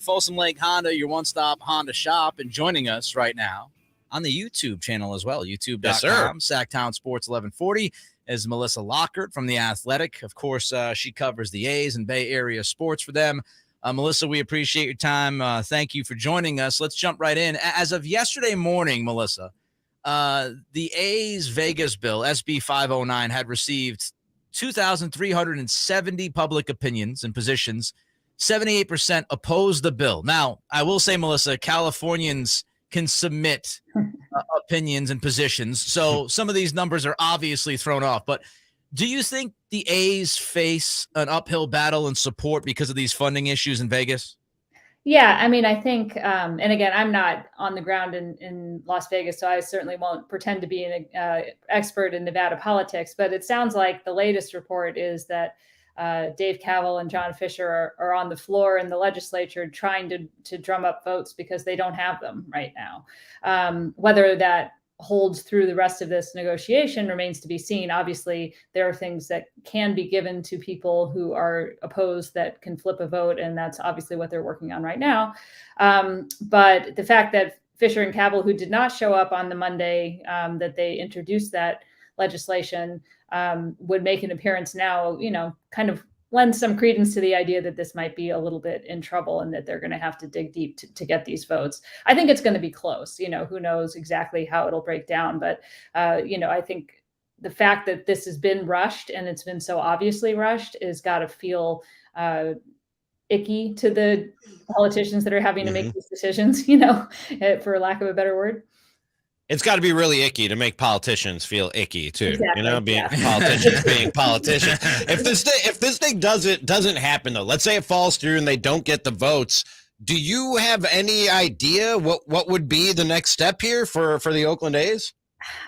Folsom Lake Honda, your one-stop Honda shop, and joining us right now on the YouTube channel as well, youtube.com, Sactown Sports 1140, is Melissa Lockard from The Athletic. Of course, she covers the A's and Bay Area sports for them. Melissa, we appreciate your time. Thank you for joining us. Let's jump right in. As of yesterday morning, Melissa, the A's Vegas bill, SB 509, had received 2,370 public opinions and positions. 78% opposed the bill. Now, I will say, Melissa, Californians can submit opinions and positions. So some of these numbers are obviously thrown off. But do you think the A's face an uphill battle in support because of these funding issues in Vegas? Yeah, I mean, I think, and again, I'm not on the ground in Las Vegas, so I certainly won't pretend to be an expert in Nevada politics. But it sounds like the latest report is that Dave Cavill and John Fisher are on the floor in the legislature trying to drum up votes because they don't have them right now. Whether that holds through the rest of this negotiation remains to be seen. Obviously, there are things that can be given to people who are opposed that can flip a vote, and that's obviously what they're working on right now. But the fact that Fisher and Cavill, who did not show up on the Monday that they introduced that legislation, would make an appearance now, kind of lend some credence to the idea that this might be a little bit in trouble and that they're going to have to dig deep to get these votes. I think it's going to be close. Who knows exactly how it'll break down. But, I think the fact that this has been rushed and it's been so obviously rushed is got to feel icky to the politicians that are having to make these decisions, for lack of a better word. It's got to be really icky to make politicians feel icky too. Exactly. Politicians being politicians. If this thing doesn't happen though, let's say it falls through and they don't get the votes, do you have any idea what would be the next step here for the Oakland A's?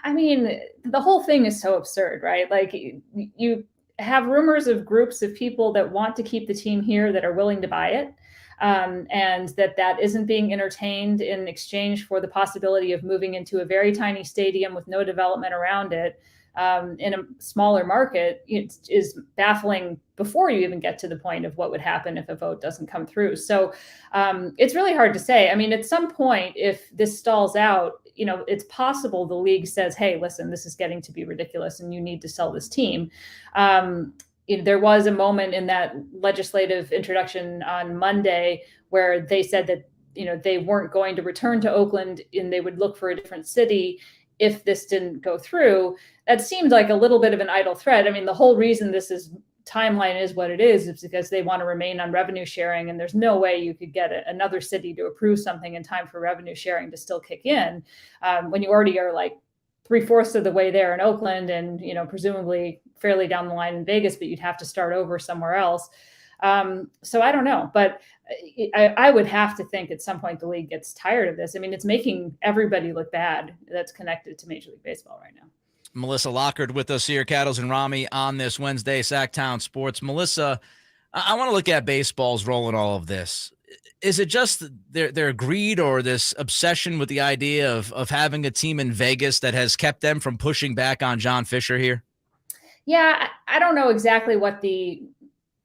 I mean, the whole thing is so absurd, right? Like you have rumors of groups of people that want to keep the team here that are willing to buy it. And that isn't being entertained in exchange for the possibility of moving into a very tiny stadium with no development around it in a smaller market. It is baffling before you even get to the point of what would happen if a vote doesn't come through. So it's really hard to say. I mean, at some point, if this stalls out, it's possible the league says, hey, listen, this is getting to be ridiculous and you need to sell this team. There was a moment in that legislative introduction on Monday where they said that, they weren't going to return to Oakland and they would look for a different city if this didn't go through. That seemed like a little bit of an idle threat. I mean, the whole reason timeline is what it is because they want to remain on revenue sharing, and there's no way you could get another city to approve something in time for revenue sharing to still kick in when you already are like 3/4 of the way there in Oakland and, presumably fairly down the line in Vegas, but you'd have to start over somewhere else. So I don't know, but I would have to think at some point the league gets tired of this. I mean, it's making everybody look bad that's connected to Major League Baseball right now. Melissa Lockard with us here, Cattles and Ramie on this Wednesday, Sactown Sports. Melissa, I want to look at baseball's role in all of this. Is it just their greed or this obsession with the idea of having a team in Vegas that has kept them from pushing back on John Fisher here? Yeah, I don't know exactly what the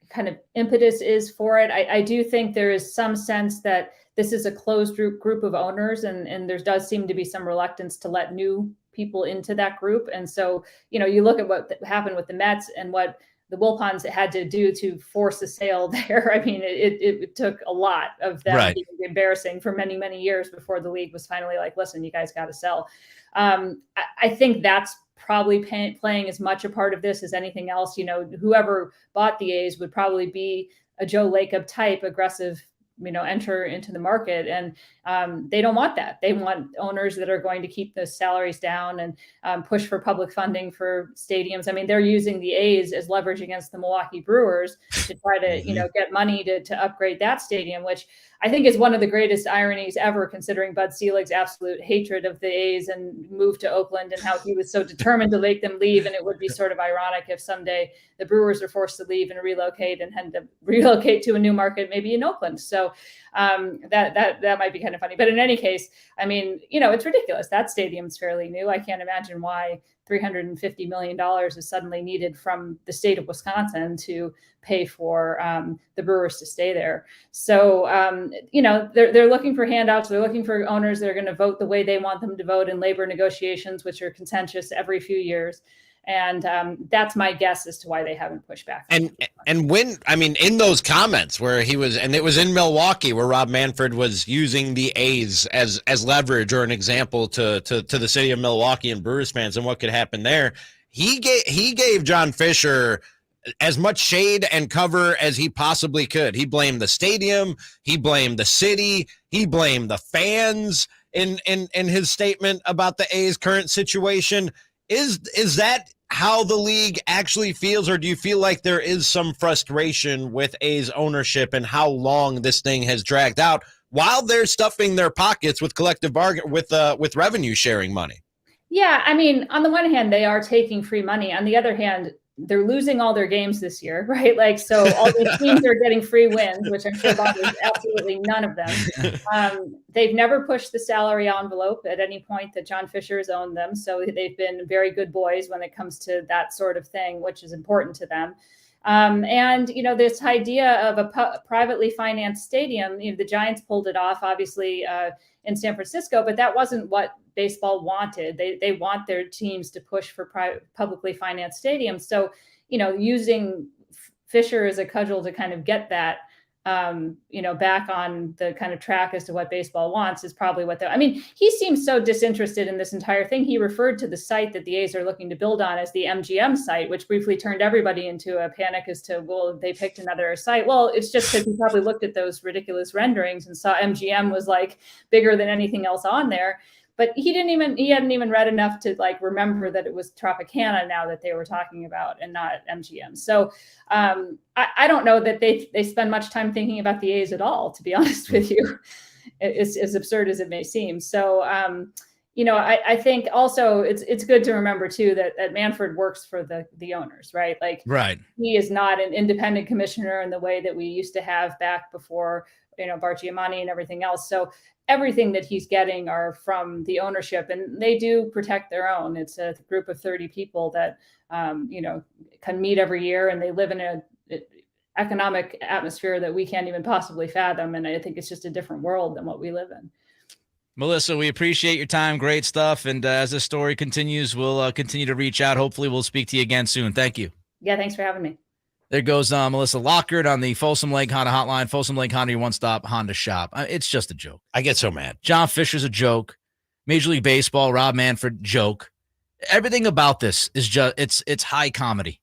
kind of impetus is for it. I do think there is some sense that this is a closed group of owners, and there does seem to be some reluctance to let new people into that group. And so, you look at what happened with the Mets and what the Wilpons had to do to force a sale there. I mean, it took a lot of that being embarrassing for many, many years before the league was finally like, listen, you guys got to sell. I think that's probably playing as much a part of this as anything else. Whoever bought the A's would probably be a Joe Lacob type aggressive, enter into the market. And they don't want that. They want owners that are going to keep the salaries down and push for public funding for stadiums. I mean, they're using the A's as leverage against the Milwaukee Brewers to try to, get money to upgrade that stadium, which I think is one of the greatest ironies ever, considering Bud Selig's absolute hatred of the A's and move to Oakland and how he was so determined to make them leave. And it would be sort of ironic if someday the Brewers are forced to leave and relocate and had to relocate to a new market, maybe in Oakland. So So that might be kind of funny. But in any case, I mean, it's ridiculous. That stadium's fairly new. I can't imagine why $350 million is suddenly needed from the state of Wisconsin to pay for the Brewers to stay there. So, they're looking for handouts. They're looking for owners that are going to vote the way they want them to vote in labor negotiations, which are contentious every few years. And that's my guess as to why they haven't pushed back. And when, I mean, in those comments where he was, and it was in Milwaukee where Rob Manfred was using the A's as leverage or an example to the city of Milwaukee and Brewers fans and what could happen there. He gave John Fisher as much shade and cover as he possibly could. He blamed the stadium. He blamed the city. He blamed the fans in his statement about the A's current situation. Is that how the league actually feels, or do you feel like there is some frustration with A's ownership and how long this thing has dragged out while they're stuffing their pockets with collective bargain with revenue sharing money? Yeah, I mean, on the one hand, they are taking free money. On the other hand, they're losing all their games this year, right? Like, so all these teams are getting free wins, which I'm sure bothers absolutely none of them. They've never pushed the salary envelope at any point that John Fisher has owned them. So they've been very good boys when it comes to that sort of thing, which is important to them. And, this idea of a privately financed stadium, the Giants pulled it off, obviously, in San Francisco, but that wasn't what baseball wanted. They want their teams to push for publicly financed stadiums. So, using Fisher as a cudgel to kind of get that, back on the kind of track as to what baseball wants is probably what he seems so disinterested in this entire thing. He referred to the site that the A's are looking to build on as the MGM site, which briefly turned everybody into a panic as to, well, they picked another site. Well, it's just because he probably looked at those ridiculous renderings and saw MGM was like bigger than anything else on there. But he hadn't even read enough to remember that it was Tropicana now that they were talking about and not MGM. So I don't know that they spend much time thinking about the A's at all, to be honest with you, as absurd as it may seem. So, I think also it's good to remember too, that Manfred works for the owners, right? Right. He is not an independent commissioner in the way that we used to have back before, Bart Giamatti and everything else. So everything that he's getting are from the ownership, and they do protect their own. It's a group of 30 people that, can meet every year, and they live in an economic atmosphere that we can't even possibly fathom. And I think it's just a different world than what we live in. Melissa, we appreciate your time. Great stuff. And as this story continues, we'll continue to reach out. Hopefully we'll speak to you again soon. Thank you. Yeah, thanks for having me. There goes Melissa Lockard on the Folsom Lake Honda Hotline. Folsom Lake Honda, your one-stop Honda shop. It's just a joke. I get so mad. John Fisher's a joke. Major League Baseball, Rob Manfred, joke. Everything about this is just it's high comedy.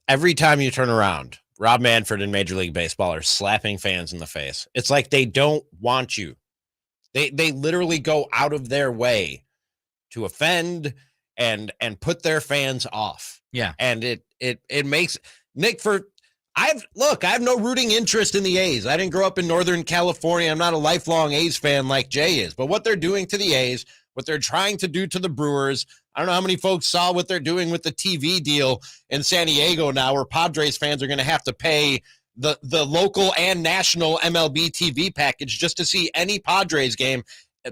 Every time you turn around, Rob Manfred and Major League Baseball are slapping fans in the face. It's like they don't want you. They literally go out of their way to offend and put their fans off. Yeah. And it makes Nick, I have no rooting interest in the A's. I didn't grow up in Northern California. I'm not a lifelong A's fan like Jay is, but what they're doing to the A's, what they're trying to do to the Brewers, I don't know how many folks saw what they're doing with the TV deal in San Diego now, where Padres fans are going to have to pay the local and national MLB TV package just to see any Padres game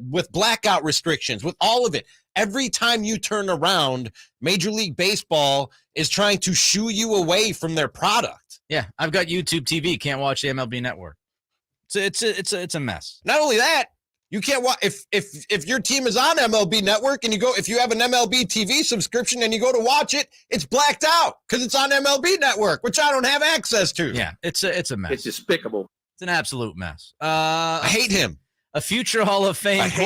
with blackout restrictions, with all of it. Every time you turn around, Major League Baseball is trying to shoo you away from their product. Yeah, I've got YouTube TV. Can't watch the MLB Network. It's a mess. Not only that, you can't watch if your team is on MLB Network and if you have an MLB TV subscription and you go to watch it, it's blacked out because it's on MLB Network, which I don't have access to. Yeah, it's a mess. It's despicable. It's an absolute mess. I hate him. A future Hall of Fame quarterback.